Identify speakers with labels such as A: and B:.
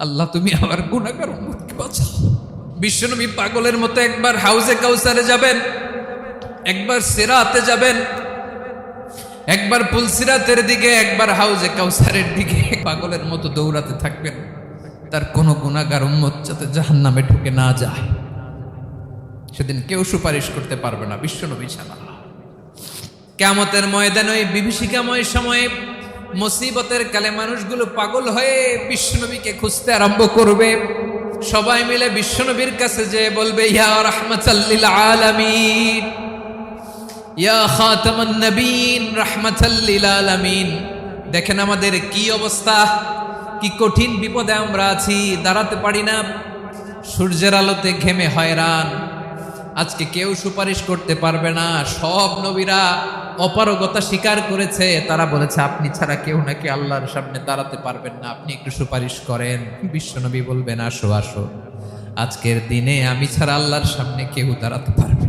A: আল্লাহ তুমি আমার গুনাহগার উম্মতকে বাঁচাও। বিশ্বনবী পাগলের মতো একবার হাউজে কাউসারে যাবেন, একবার সিরাতে যাবেন, একবার পুলসিরাতের দিকে, একবার হাউজে কাউসারের দিকে পাগলের মতো দৌড়াতে থাকবেন, তার কোনো গুনাহগার উম্মত যাতে জাহান্নামে ঢুকে না যায়। সেদিন কেউ সুপারিশ করতে পারবে না বিশ্বনবী ছাড়া। কিয়ামতের ময়দানে ওই বিভীষিকাময় সময়ে মুসিবতের কালে মানুষগুলো পাগল হয়ে বিশ্বনবীকে খুঁজতে আরম্ভ করবে। সবাই মিলে বিশ্বনবীর কাছে যেয়ে বলবে, ইয়া রাহমাতাল লিল আলামিন, ইয়া খাতামান নবীন, রাহমাতাল লিল আলামিন। দেখেন আমাদের কি অবস্থা, কি কঠিন বিপদে আমরা আছি, দাঁড়াতে পারি না, সূর্যের আলোতে ঘেমে হয়রান। আজকে কেউ সুপারিশ করতে পারবে না। সব নবীরা অপারগতা স্বীকার করেছে, তারা বলেছে আপনি ছাড়া কেউ নাকি আল্লাহর সামনে দাঁড়াতে পারবেন না, আপনি একটু সুপারিশ করেন। বিশ্বনবী বলবেন, আসো আসো, আজকের দিনে আমি ছাড়া আল্লাহর সামনে কেউ দাঁড়াতে পারবে না।